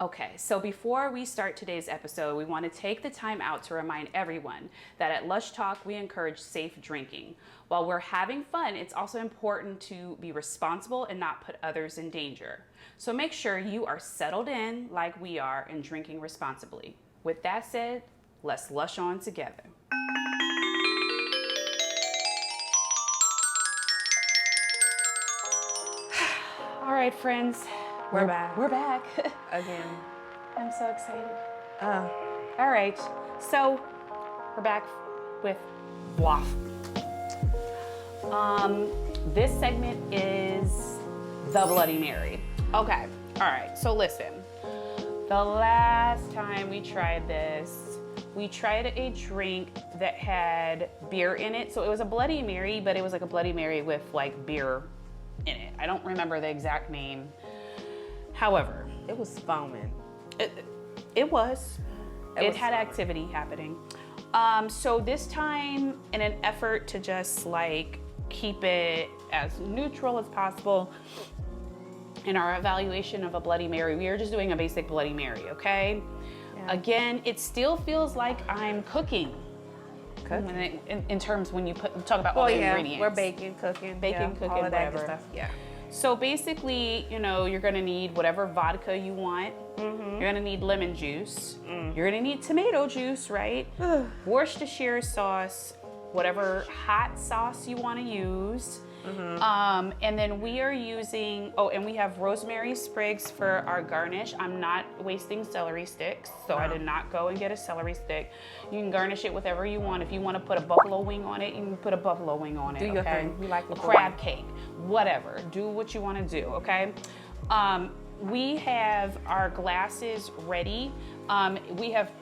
Okay, so before we start today's episode, we want to take the time out to remind everyone that at Lush Talk, we encourage safe drinking. While we're having fun, it's also important to be responsible and not put others in danger. So make sure you are settled in like we are and drinking responsibly. With that said, let's lush on together. All right, friends. We're back. We're back. Again. I'm so excited. All right, so we're back with BWAF. This segment is the Bloody Mary. Okay, all right, so listen. The last time we tried this, we tried a drink that had beer in it. So it was a Bloody Mary, but it was like a Bloody Mary with like beer in it. I don't remember the exact name. However, It was foaming. it was. It had activity happening. So this time, in an effort to just like keep it as neutral as possible in our evaluation of a Bloody Mary, we are just doing a basic Bloody Mary, okay? Yeah. Again, it still feels like I'm cooking. In terms when you talk about all the ingredients. We're baking, cooking, cooking, all of that whatever. good stuff. Yeah. So basically, you know, you're gonna need whatever vodka you want. You're gonna need lemon juice. You're gonna need tomato juice, right? Worcestershire sauce, whatever hot sauce you wanna use. And then we are using, and we have rosemary sprigs for our garnish. I'm not wasting celery sticks, so I did not go and get a celery stick. You can garnish it with whatever you want. If you want to put a buffalo wing on it, you can put a buffalo wing on it. Do your thing. We like a crab cake, whatever. Do what you want to do, okay? We have our glasses ready. We have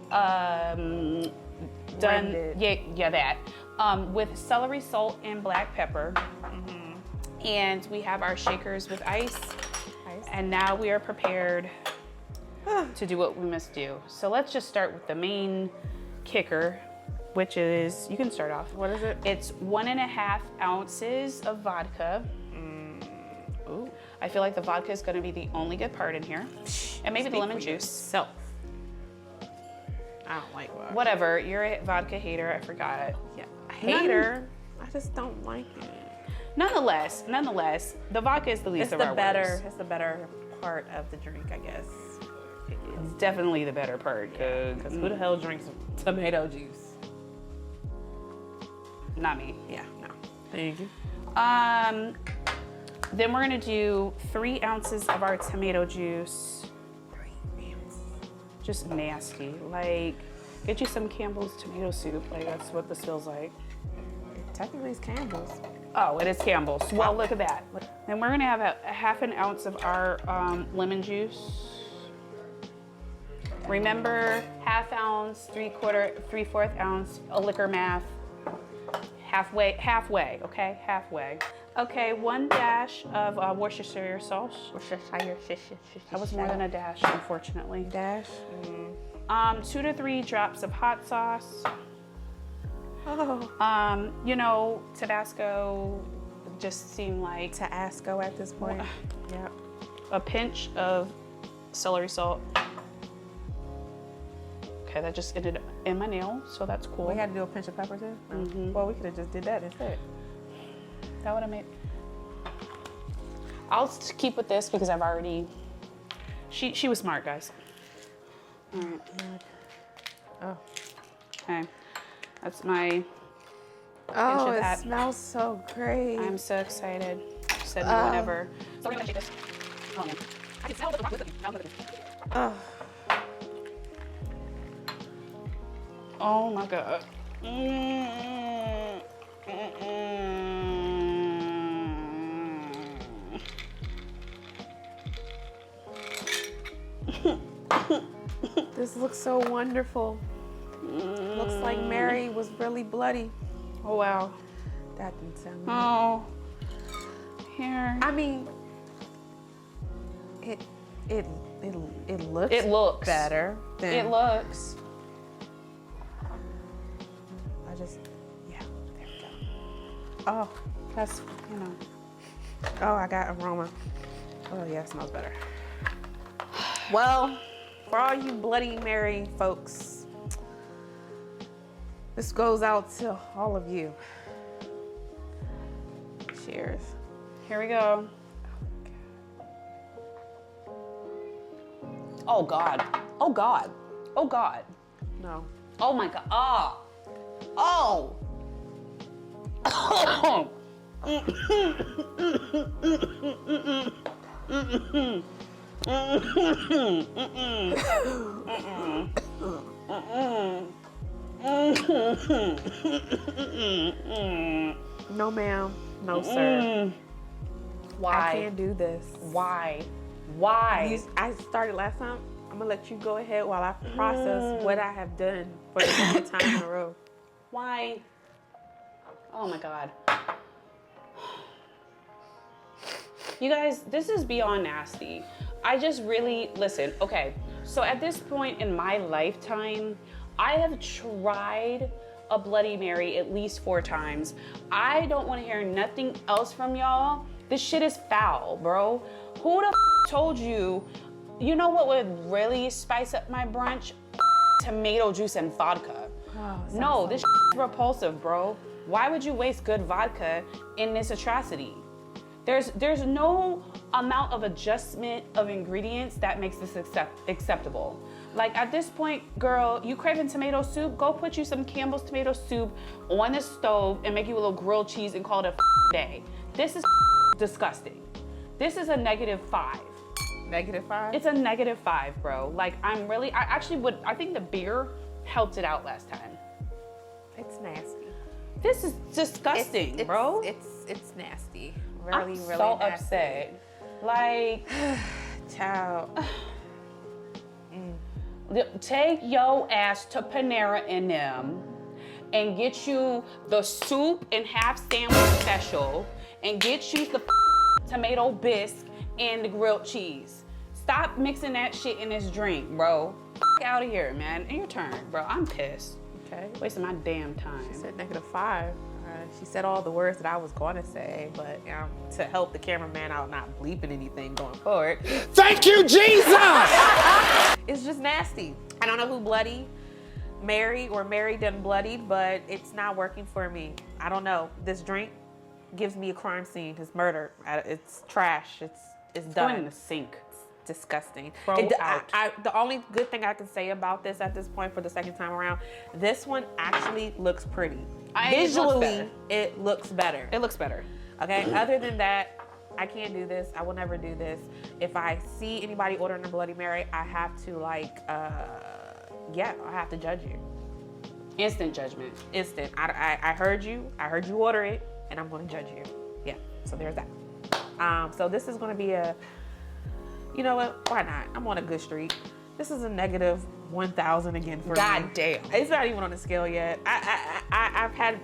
done, that. With celery, salt, and black pepper. And we have our shakers with ice. And now we are prepared to do what we must do. So let's just start with the main kicker, which is, you can start off. What is it? It's 1.5 ounces of vodka. Ooh. I feel like the vodka is gonna be the only good part in here. And maybe the lemon juice. So. I don't like vodka. Whatever, you're a vodka hater, I forgot. Yeah. Hater. I just don't like it. Nonetheless, the vodka is the least of our worries. It's the better part of the drink, I guess. It's definitely the better part. Because who the hell drinks tomato juice? Not me. Yeah, no. Thank you. Then we're gonna do 3 ounces of our tomato juice. 3 ounces. Just nasty. Like, get you some Campbell's tomato soup. Like, that's what this feels like. Technically, it's Campbell's. Oh, it is Campbell's. Well, look at that. Then we're gonna have a 1/2 ounce of our lemon juice. Remember, 1/2 ounce, 3/4 ounce, a liquor math. Halfway, okay? Halfway. Okay, 1 dash of Worcestershire sauce. That was more than a dash, unfortunately. Dash? 2 to 3 drops of hot sauce. Oh. You know, Tabasco just seemed like Tabasco at this point. Yeah. A pinch of celery salt. Okay, that just ended in my nail, so that's cool. We had to do a pinch of pepper too? Well, we could have just did that instead. That would have made. I'll keep with this because I've already. She was smart, guys. All right. Oh. Okay. That's my. Oh, it smells so great. I'm so excited. Send me whenever. So we're gonna shake this. Oh man. I can smell the rock with it. Oh. Oh my god. This looks so wonderful. Looks like Mary was really bloody. Oh wow. That didn't sound good. Oh. Here. I mean, it looks. It looks better. It looks. Yeah, there we go. Oh, that's, you know. Oh, I got aroma. Oh yeah, it smells better. Well, for all you Bloody Mary folks, this goes out to all of you. Cheers. Here we go. Oh God. Oh God. Oh God. No. Oh my God. Oh. Oh. No, ma'am. No, sir. Why? I can't do this. Why? Why? I started last time. I'm gonna let you go ahead while I process what I have done for the second time in a row. Why? Oh my God. You guys, this is beyond nasty. I just really, listen, okay. So at this point in my lifetime, I have tried a Bloody Mary at least 4 times. I don't want to hear nothing else from y'all. This shit is foul, bro. Who the told you? You know what would really spice up my brunch? Tomato juice and vodka. Oh, No, this is repulsive, bro. Why would you waste good vodka in this atrocity? There's no amount of adjustment of ingredients that makes this acceptable. Like at this point, girl, you craving tomato soup? Go put you some Campbell's tomato soup on the stove and make you a little grilled cheese and call it a day. This is disgusting. This is a -5. -5? It's a -5, bro. Like I think the beer helped it out last time. It's nasty. This is disgusting, bro. It's nasty. I'm Really so nasty. upset. Like, Child. take your ass to Panera and them and get you the soup and half sandwich special and get you the tomato bisque and the grilled cheese. Stop mixing that shit in this drink, bro. Out of here, man. Your turn, bro. I'm pissed. Okay. Wasting my damn time. She said -5. She said all the words that I was going to say, but to help the cameraman out not bleeping anything going forward. Thank you, Jesus! It's just nasty. I don't know who Bloody Mary or Mary done bloodied, but it's not working for me. I don't know. This drink gives me a crime scene. It's murder. It's trash. It's done. Going in the sink. Disgusting. Throw out. The only good thing I can say about this at this point for the second time around, this one actually looks pretty. Visually, it looks better. It looks better. Okay, other than that, I can't do this. I will never do this. If I see anybody ordering a Bloody Mary, I have to I have to judge you. Instant judgment. Instant. I heard you. I heard you order it, and I'm going to judge you. Yeah, so there's that. So this is going to be a, you know what? Why not? I'm on a good streak. This is a -1,000 again for me. God damn. It's not even on the scale yet. I've had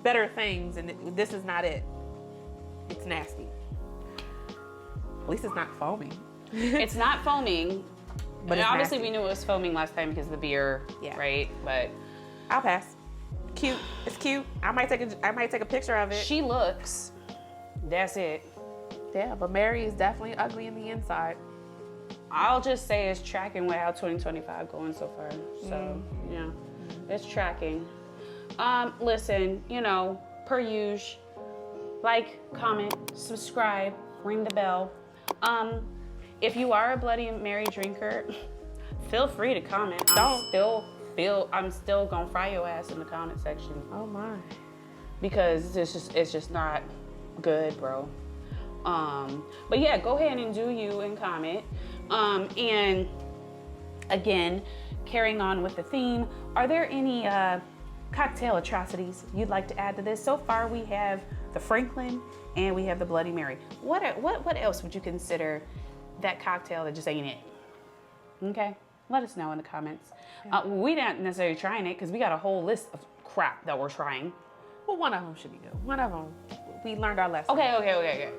better things, and this is not it. It's nasty. At least it's not foaming. It's not foaming, But and it's obviously nasty. we knew it was foaming last time because of the beer, right? But I'll pass. Cute. It's cute. I might take a picture of it. she looks. That's it. Yeah, but Mary is definitely ugly in the inside. I'll just say it's tracking with how 2025 going so far. So yeah, it's tracking. Listen, per usual, like, comment, subscribe, ring the bell. If you are a Bloody Mary drinker, feel free to comment. I'm still gonna fry your ass in the comment section. Oh my. Because it's just not good, bro. But yeah, go ahead and do you and comment. And again, carrying on with the theme, are there any cocktail atrocities you'd like to add to this? So far we have the Franklin and we have the Bloody Mary. What else would you consider that cocktail that just ain't it? Okay, let us know in the comments. We not necessarily trying it because we got a whole list of crap that we're trying. Well, one of them should be good. One of them, we learned our lesson. Okay.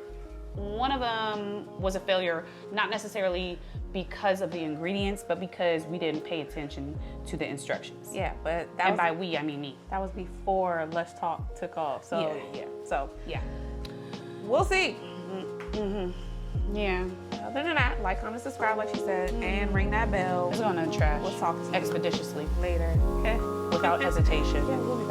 One of them was a failure, not necessarily because of the ingredients, but because we didn't pay attention to the instructions. Yeah, but by we, I mean me. That was before Let's Talk took off. So Yeah. So we'll see. Yeah. Other than that, like, comment, subscribe, like she said, and ring that bell. It's going in the trash. We'll talk to you expeditiously later. Okay? without hesitation. Yeah, we'll be back.